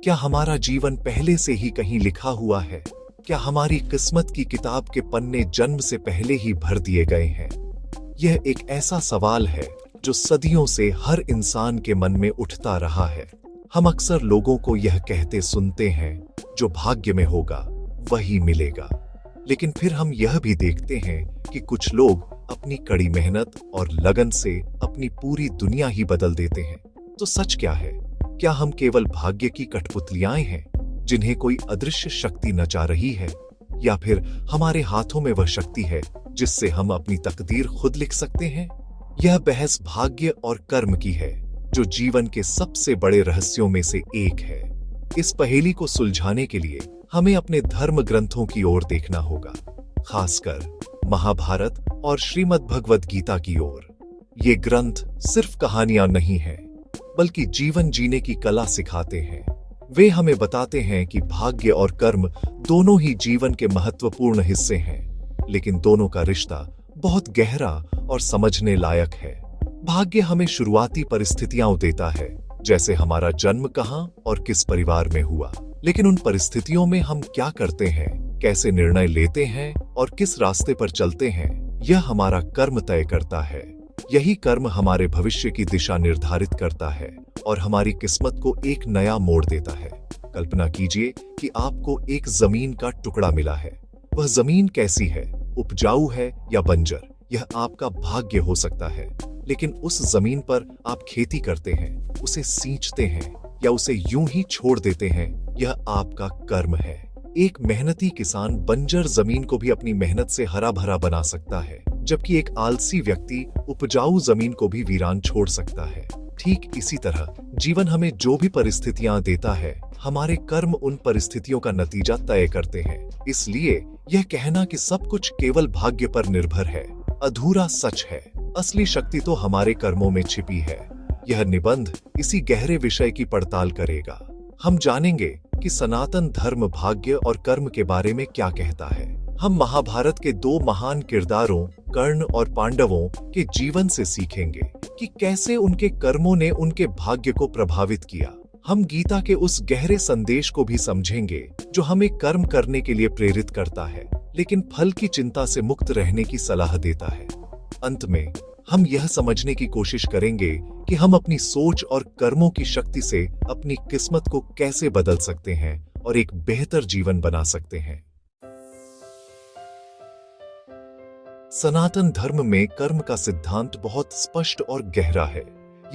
क्या हमारा जीवन पहले से ही कहीं लिखा हुआ है? क्या हमारी किस्मत की किताब के पन्ने जन्म से पहले ही भर दिए गए हैं? यह एक ऐसा सवाल है जो सदियों से हर इंसान के मन में उठता रहा है। हम अक्सर लोगों को यह कहते सुनते हैं, जो भाग्य में होगा वही मिलेगा। लेकिन फिर हम यह भी देखते हैं कि कुछ लोग अपनी कड़ी मेहनत और लगन से अपनी पूरी दुनिया ही बदल देते हैं। तो सच क्या है? क्या हम केवल भाग्य की कठपुतलियां हैं, जिन्हें कोई अदृश्य शक्ति नचा रही है? या फिर हमारे हाथों में वह शक्ति है जिससे हम अपनी तकदीर खुद लिख सकते हैं? यह बहस भाग्य और कर्म की है, जो जीवन के सबसे बड़े रहस्यों में से एक है। इस पहेली को सुलझाने के लिए हमें अपने धर्म ग्रंथों की ओर देखना होगा, खासकर महाभारत और श्रीमद् भगवद गीता की ओर। ये ग्रंथ सिर्फ कहानियां नहीं हैं, बल्कि जीवन जीने की कला सिखाते हैं। वे हमें बताते हैं कि भाग्य और कर्म दोनों ही जीवन के महत्वपूर्ण हिस्से हैं, लेकिन दोनों का रिश्ता बहुत गहरा और समझने लायक है। भाग्य हमें शुरुआती परिस्थितियां देता है, जैसे हमारा जन्म कहां और किस परिवार में हुआ। लेकिन उन परिस्थितियों में हम क्या करते हैं, कैसे निर्णय लेते हैं और किस रास्ते पर चलते हैं, यह हमारा कर्म तय करता है। यही कर्म हमारे भविष्य की दिशा निर्धारित करता है और हमारी किस्मत को एक नया मोड़ देता है। कल्पना कीजिए कि आपको एक जमीन का टुकड़ा मिला है। वह जमीन कैसी है? उपजाऊ है या बंजर? यह आपका भाग्य हो सकता है। लेकिन उस जमीन पर आप खेती करते हैं, उसे सींचते हैं या उसे यूं ही छोड़ देते हैं, यह आपका कर्म है। एक मेहनती किसान बंजर जमीन को भी अपनी मेहनत से हरा भरा बना सकता है, जबकि एक आलसी व्यक्ति उपजाऊ जमीन को भी वीरान छोड़ सकता है। ठीक इसी तरह जीवन हमें जो भी परिस्थितियां देता है, हमारे कर्म उन परिस्थितियों का नतीजा तय करते हैं। इसलिए यह कहना कि सब कुछ केवल भाग्य पर निर्भर है, अधूरा सच है। असली शक्ति तो हमारे कर्मों में छिपी है। यह निबंध इसी गहरे विषय की पड़ताल करेगा। हम जानेंगे कि सनातन धर्म भाग्य और कर्म के बारे में क्या कहता है। हम महाभारत के दो महान किरदारों कर्ण और पांडवों के जीवन से सीखेंगे कि कैसे उनके कर्मों ने उनके भाग्य को प्रभावित किया। हम गीता के उस गहरे संदेश को भी समझेंगे जो हमें कर्म करने के लिए प्रेरित करता है, लेकिन फल की चिंता से मुक्त रहने की सलाह देता है। अंत में हम यह समझने की कोशिश करेंगे कि हम अपनी सोच और कर्मों की शक्ति से अपनी किस्मत को कैसे बदल सकते हैं और एक बेहतर जीवन बना सकते हैं। सनातन धर्म में कर्म का सिद्धांत बहुत स्पष्ट और गहरा है।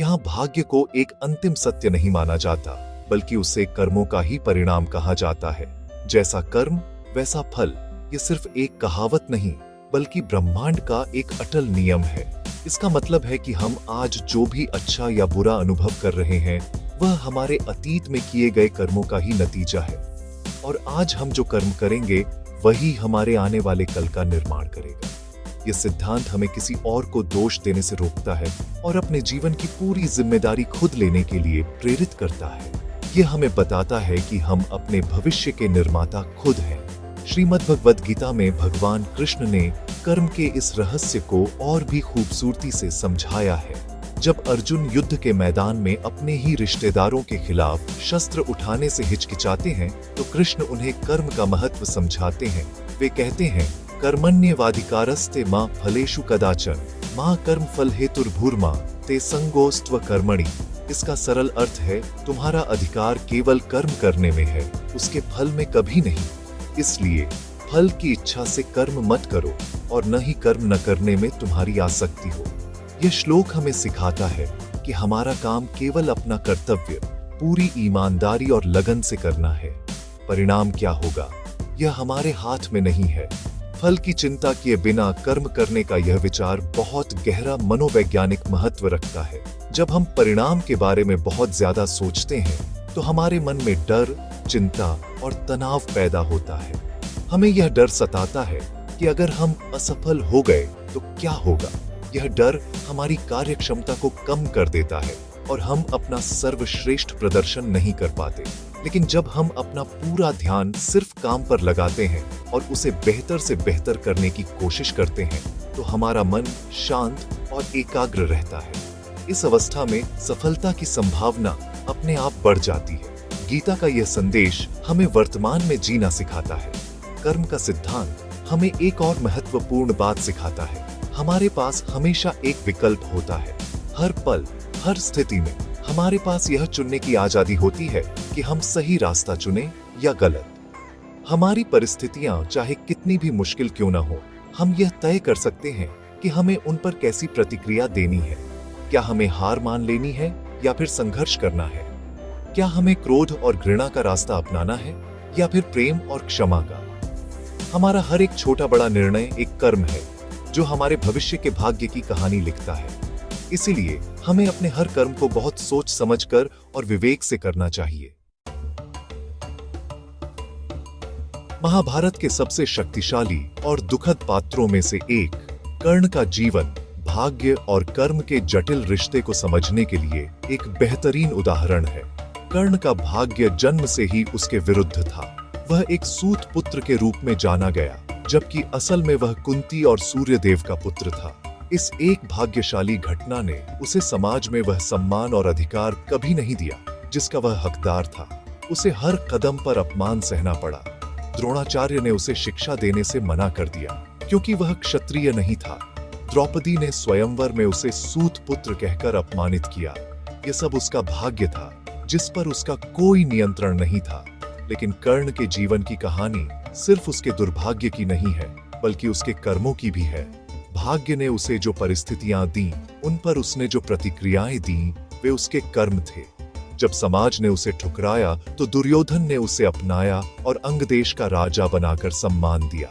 यहाँ भाग्य को एक अंतिम सत्य नहीं माना जाता, बल्कि उसे कर्मों का ही परिणाम कहा जाता है। जैसा कर्म वैसा फल, ये सिर्फ एक कहावत नहीं, बल्कि ब्रह्मांड का एक अटल नियम है। इसका मतलब है कि हम आज जो भी अच्छा या बुरा अनुभव कर रहे हैं, वह हमारे अतीत में किए गए कर्मों का ही नतीजा है। और आज हम जो कर्म करेंगे, वही हमारे आने वाले कल का निर्माण करेगा। यह सिद्धांत हमें किसी और को दोष देने से रोकता है और अपने जीवन की पूरी जिम्मेदारी खुद लेने के लिए प्रेरित करता है। यह हमें बताता है कि हम अपने भविष्य के निर्माता खुद हैं। श्रीमद् भगवद गीता में भगवान कृष्ण ने कर्म के इस रहस्य को और भी खूबसूरती से समझाया है। जब अर्जुन युद्ध के मैदान में अपने ही रिश्तेदारों के खिलाफ शस्त्र उठाने से हिचकिचाते हैं, तो कृष्ण उन्हें कर्म का महत्व समझाते हैं। वे कहते हैं, कर्मण्येवाधिकारस्ते मा फलेषु कदाचन मा कर्म फल हेतुर्भूर्मा ते संगोस्त्व कर्मणि। इसका सरल अर्थ है, तुम्हारा अधिकार केवल कर्म करने में है, उसके फल में कभी नहीं। इसलिए फल की इच्छा से कर्म मत करो और न ही कर्म न करने में तुम्हारी आसक्ति हो। यह श्लोक हमें सिखाता है कि हमारा काम केवल अपना कर्तव्य पूरी ईमानदारी और लगन से करना है। परिणाम क्या होगा, यह हमारे हाथ में नहीं है। फल की चिंता किए बिना कर्म करने का यह विचार बहुत गहरा मनोवैज्ञानिक महत्व रखता है। जब हम परिणाम के बारे में बहुत ज्यादा सोचते हैं, तो हमारे मन में डर, चिंता और तनाव पैदा होता है। हमें यह डर सताता है कि अगर हम असफल हो गए तो क्या होगा। यह डर हमारी कार्य क्षमता को कम कर देता है और हम अपना सर्वश्रेष्ठ प्रदर्शन नहीं कर पाते। लेकिन जब हम अपना पूरा ध्यान सिर्फ काम पर लगाते हैं और उसे बेहतर से बेहतर करने की कोशिश करते हैं, तो हमारा मन शांत और एकाग्र रहता है। इस अवस्था में सफलता की संभावना अपने आप बढ़ जाती है। गीता का यह संदेश हमें वर्तमान में जीना सिखाता है। कर्म का सिद्धांत हमें एक और महत्वपूर्ण बात सिखाता है। हमारे पास हमेशा एक विकल्प होता है। हर पल, हर स्थिति में हमारे पास यह चुनने की आजादी होती है कि हम सही रास्ता चुनें या गलत। हमारी परिस्थितियां चाहे कितनी भी मुश्किल क्यों ना हो, हम यह तय कर सकते हैं कि हमें उन पर कैसी प्रतिक्रिया देनी है। क्या हमें हार मान लेनी है या फिर संघर्ष करना है? क्या हमें क्रोध और घृणा का रास्ता अपनाना है या फिर प्रेम और क्षमा का? हमारा हर एक छोटा बड़ा निर्णय एक कर्म है जो हमारे भविष्य के भाग्य की कहानी लिखता है। इसीलिए हमें अपने हर कर्म को बहुत सोच समझकर और विवेक से करना चाहिए। महाभारत के सबसे शक्तिशाली और दुखद पात्रों में से एक कर्ण का जीवन भाग्य और कर्म के जटिल रिश्ते को समझने के लिए एक बेहतरीन उदाहरण है। कर्ण का भाग्य जन्म से ही उसके विरुद्ध था। वह एक सूत पुत्र के रूप में जाना गया, जबकि असल में वह कुंती और सूर्यदेव का पुत्र था। इस एक भाग्यशाली घटना ने उसे समाज में वह सम्मान और अधिकार कभी नहीं दिया जिसका वह हकदार था। उसे हर कदम पर अपमान सहना पड़ा। द्रोणाचार्य ने उसे शिक्षा देने से मना कर दिया क्योंकि वह क्षत्रिय नहीं था। द्रौपदी ने स्वयंवर में उसे सूत पुत्र कहकर अपमानित किया। यह सब उसका भाग्य था जिस पर उसका कोई नियंत्रण नहीं था। लेकिन कर्ण के जीवन की कहानी सिर्फ उसके दुर्भाग्य की नहीं है, बल्कि उसके कर्मों की भी है। भाग्य ने उसे जो परिस्थितियां दी, उन पर उसने जो प्रतिक्रियाएं दी, वे उसके कर्म थे। जब समाज ने उसे ठुकराया तो दुर्योधन ने उसे अपनाया और अंग देश का राजा बनाकर सम्मान दिया।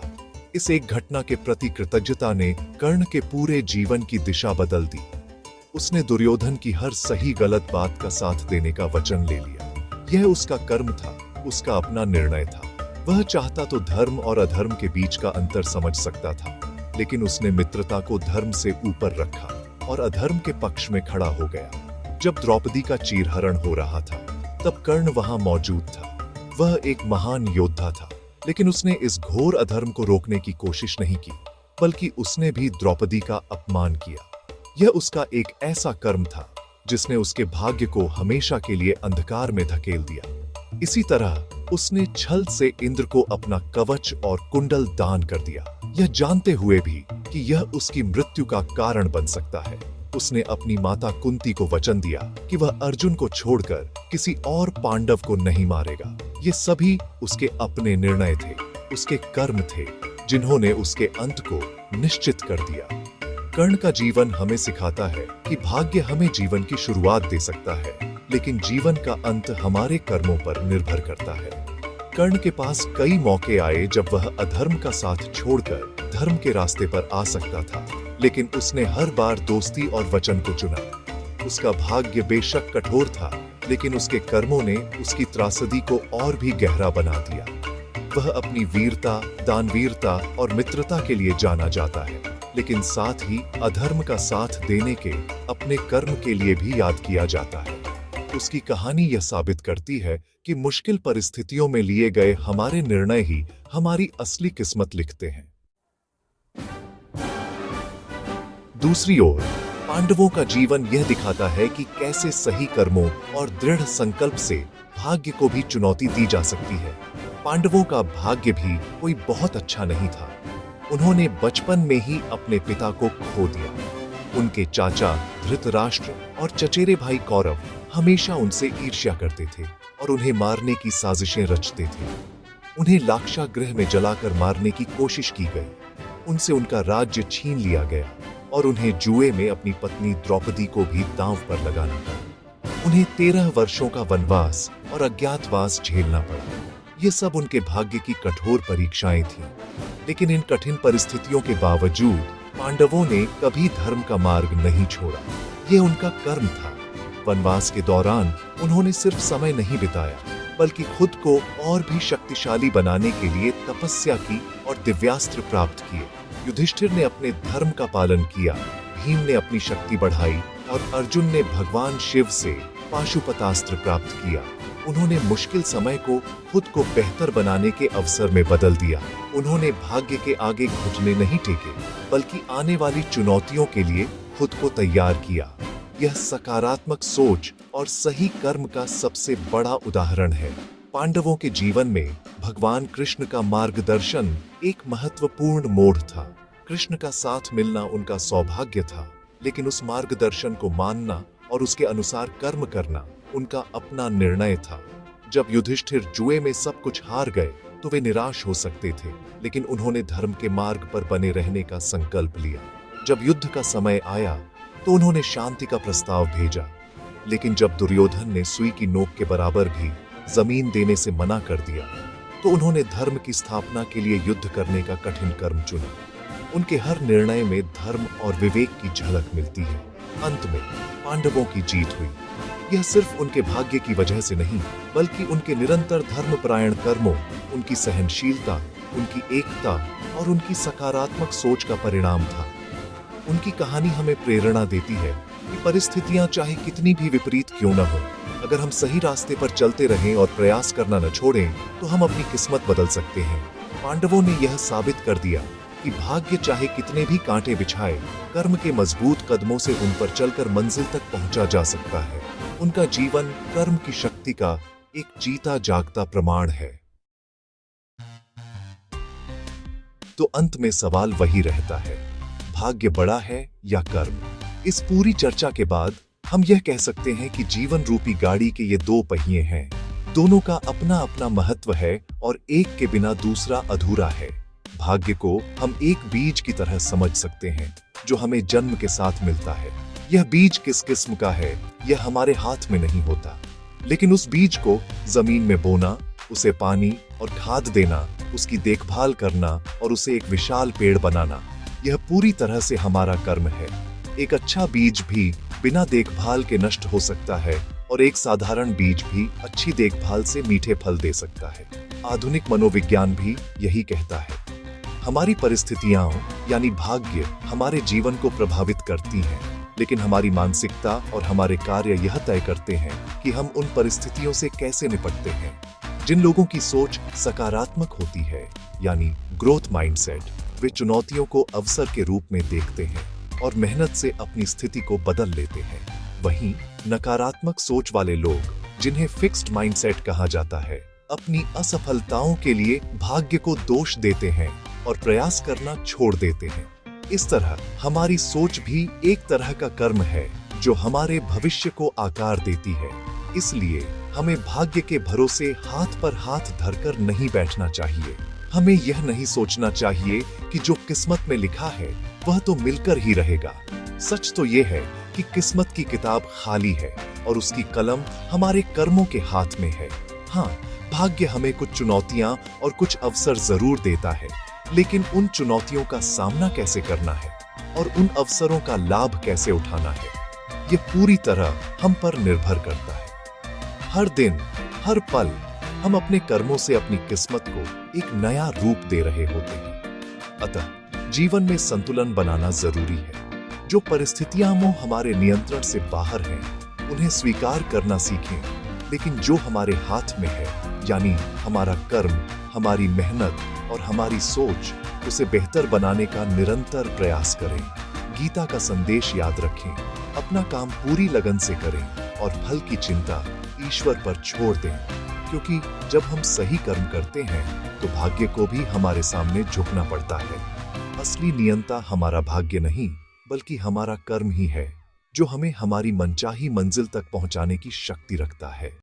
इस एक घटना के प्रति कृतज्ञता ने कर्ण के पूरे जीवन की दिशा बदल दी। उसने दुर्योधन की हर सही गलत बात का साथ देने का वचन ले लिया। यह उसका कर्म था, उसका अपना निर्णय था। वह चाहता तो धर्म और अधर्म के बीच का अंतर समझ सकता था, लेकिन उसने मित्रता को धर्म से ऊपर रखा और अधर्म के पक्ष में खड़ा हो गया। जब द्रौपदी का चीरहरण हो रहा था, तब कर्ण वहां मौजूद था। वह एक महान योद्धा था, लेकिन उसने इस घोर अधर्म को रोकने की कोशिश नहीं की, बल्कि उसने भी द्रौपदी का अपमान किया। यह उसका एक ऐसा कर्म था जिसने उसके भाग्य को हमेशा के लिए अंधकार में धकेल दिया। इसी तरह उसने छल से इंद्र को अपना कवच और कुंडल दान कर दिया, यह जानते हुए भी कि यह उसकी मृत्यु का कारण बन सकता है। उसने अपनी माता कुंती को वचन दिया कि वह अर्जुन को छोड़कर किसी और पांडव को नहीं मारेगा। ये सभी उसके अपने निर्णय थे, उसके कर्म थे, जिन्होंने उसके अंत को निश्चित कर दिया। कर्ण का जीवन हमें सिखाता है कि भाग्य हमें जीवन की शुरुआत दे सकता है, लेकिन जीवन का अंत हमारे कर्मों पर निर्भर करता है। कर्ण के पास कई मौके आए जब वह अधर्म का साथ छोड़कर धर्म के रास्ते पर आ सकता था, लेकिन उसने हर बार दोस्ती और वचन को चुना। उसका भाग्य बेशक कठोर था, लेकिन उसके कर्मों ने उसकी त्रासदी को और भी गहरा बना दिया। वह अपनी वीरता, दानवीरता और मित्रता के लिए जाना जाता है, लेकिन साथ ही अधर्म का साथ देने के अपने कर्म के लिए भी याद किया जाता है। उसकी कहानी यह साबित करती है कि मुश्किल परिस्थितियों में लिए गए हमारे निर्णय ही हमारी असली किस्मत लिखते हैं। दूसरी ओर पांडवों का जीवन यह दिखाता है कि कैसे सही कर्मों और दृढ़ संकल्प से भाग्य को भी चुनौती दी जा सकती है। पांडवों का भाग्य भी कोई बहुत अच्छा नहीं था। उन्होंने बचपन में ही अपने पिता को खो दिया। उनके चाचा धृतराष्ट्र और चचेरे भाई कौरव हमेशा उनसे ईर्ष्या करते थे और उन्हें मारने की साजिशें रचते थे। उन्हें लाक्षागृह में जलाकर मारने की कोशिश की गई। उनसे उनका राज्य छीन लिया गया और उन्हें जुए में अपनी पत्नी द्रौपदी को भी दांव पर लगाना पड़ा। उन्हें 13 वर्षों का वनवास और अज्ञातवास झेलना पड़ा। ये सब उनके भाग्य की कठोर परीक्षाएं थीं। लेकिन इन कठिन परिस्थितियों के बावजूद पांडवों ने कभी धर्म का मार्ग नहीं छोड़ा। यह उनका कर्म था। वनवास के दौरान उन्होंने सिर्फ समय नहीं बिताया, बल्कि खुद को और भी शक्तिशाली बनाने के लिए तपस्या की और दिव्यास्त्र प्राप्त किए। युधिष्ठिर ने अपने धर्म का पालन किया, भीम ने अपनी शक्ति बढ़ाई और अर्जुन ने भगवान शिव से पाशुपतास्त्र प्राप्त किया। उन्होंने मुश्किल समय को खुद को बेहतर बनाने के अवसर में बदल दिया। उन्होंने भाग्य के आगे घुटने नहीं टेके, बल्कि आने वाली चुनौतियों के लिए खुद को तैयार किया। यह सकारात्मक सोच और सही कर्म का सबसे बड़ा उदाहरण है। पांडवों के जीवन में भगवान कृष्ण का मार्गदर्शन एक महत्वपूर्ण मोड़ था। कृष्ण का साथ मिलना उनका सौभाग्य था, लेकिन उस मार्गदर्शन को मानना और उसके अनुसार कर्म करना उनका अपना निर्णय था। जब युधिष्ठिर जुए में सब कुछ हार गए तो वे निराश हो सकते थे, लेकिन उन्होंने धर्म के मार्ग पर बने रहने का संकल्प लिया। जब युद्ध का समय आया तो उन्होंने शांति का प्रस्ताव भेजा, लेकिन जब दुर्योधन ने सुई की नोक के बराबर भी जमीन देने से मना कर दिया तो उन्होंने धर्म की स्थापना के लिए युद्ध करने का कठिन कर्म चुना। उनके हर निर्णय में धर्म और विवेक की झलक मिलती है। अंत में पांडवों की जीत हुई। यह सिर्फ उनके भाग्य की वजह से नहीं, बल्कि उनके निरंतर धर्मपरायण कर्मों, उनकी सहनशीलता, उनकी एकता और उनकी सकारात्मक सोच का परिणाम था। उनकी कहानी हमें प्रेरणा देती है कि परिस्थितियां चाहे कितनी भी विपरीत क्यों न हो, अगर हम सही रास्ते पर चलते रहें और प्रयास करना न छोड़ें तो हम अपनी किस्मत बदल सकते हैं। पांडवों ने यह साबित कर दिया कि भाग्य चाहे कितने भी कांटे बिछाए, कर्म के मजबूत कदमों से उन पर चलकर मंजिल तक पहुंचा जा सकता है। उनका जीवन कर्म की शक्ति का एक जीता जागता प्रमाण है। तो अंत में सवाल वही रहता है, भाग्य बड़ा है या कर्म? इस पूरी चर्चा के बाद हम यह कह सकते हैं कि जीवन रूपी गाड़ी के ये दो पहिए हैं। दोनों का अपना अपना महत्व है और एक के बिना दूसरा अधूरा है। भाग्य को हम एक बीज की तरह समझ सकते हैं जो हमें जन्म के साथ मिलता है। यह बीज किस किस्म का है यह हमारे हाथ में नहीं होता, लेकिन उस बीज को जमीन में बोना, उसे पानी और खाद देना, उसकी देखभाल करना और उसे एक विशाल पेड़ बनाना, यह पूरी तरह से हमारा कर्म है। एक अच्छा बीज भी बिना देखभाल के नष्ट हो सकता है और एक साधारण बीज भी अच्छी देखभाल से मीठे फल दे सकता है। आधुनिक मनोविज्ञान भी यही कहता है। हमारी परिस्थितियां यानी भाग्य हमारे जीवन को प्रभावित करती हैं, लेकिन हमारी मानसिकता और हमारे कार्य यह तय करते हैं कि हम उन परिस्थितियों से कैसे निपटते हैं। जिन लोगों की सोच सकारात्मक होती है यानी ग्रोथ माइंडसेट, वे चुनौतियों को अवसर के रूप में देखते हैं और मेहनत से अपनी स्थिति को बदल लेते हैं। वहीं नकारात्मक सोच वाले लोग, जिन्हें फिक्स्ड माइंडसेट कहा जाता है, अपनी असफलताओं के लिए भाग्य को दोष देते हैं और प्रयास करना छोड़ देते हैं। इस तरह हमारी सोच भी एक तरह का कर्म है जो हमारे भविष्य को आकार देती है। इसलिए हमें भाग्य के भरोसे हाथ पर हाथ धरकर नहीं बैठना चाहिए। हमें यह नहीं सोचना चाहिए कि जो किस्मत में लिखा है वह तो मिलकर ही रहेगा। सच तो यह है कि किस्मत की किताब खाली है और उसकी कलम हमारे कर्मों के हाथ में है। हाँ, भाग्य हमें कुछ चुनौतियां और कुछ अवसर जरूर देता है, लेकिन उन चुनौतियों का सामना कैसे करना है और उन अवसरों का लाभ कैसे उठाना है, ये पूरी तरह हम पर निर्भर करता है। हर दिन, हर पल हम अपने कर्मों से अपनी किस्मत को एक नया रूप दे रहे होते हैं। अतः जीवन में संतुलन बनाना जरूरी है। जो परिस्थितियां हमारे नियंत्रण से बाहर हैं, उन्हें स्वीकार करना सीखें, लेकिन जो हमारे हाथ में है यानी हमारा कर्म, हमारी मेहनत और हमारी सोच, उसे बेहतर बनाने का निरंतर प्रयास करें। गीता का संदेश याद रखें, अपना काम पूरी लगन से करें और फल की चिंता ईश्वर पर छोड़ दें, क्योंकि जब हम सही कर्म करते हैं तो भाग्य को भी हमारे सामने झुकना पड़ता है। असली नियंता हमारा भाग्य नहीं, बल्कि हमारा कर्म ही है, जो हमें हमारी मनचाही मंजिल तक पहुंचाने की शक्ति रखता है।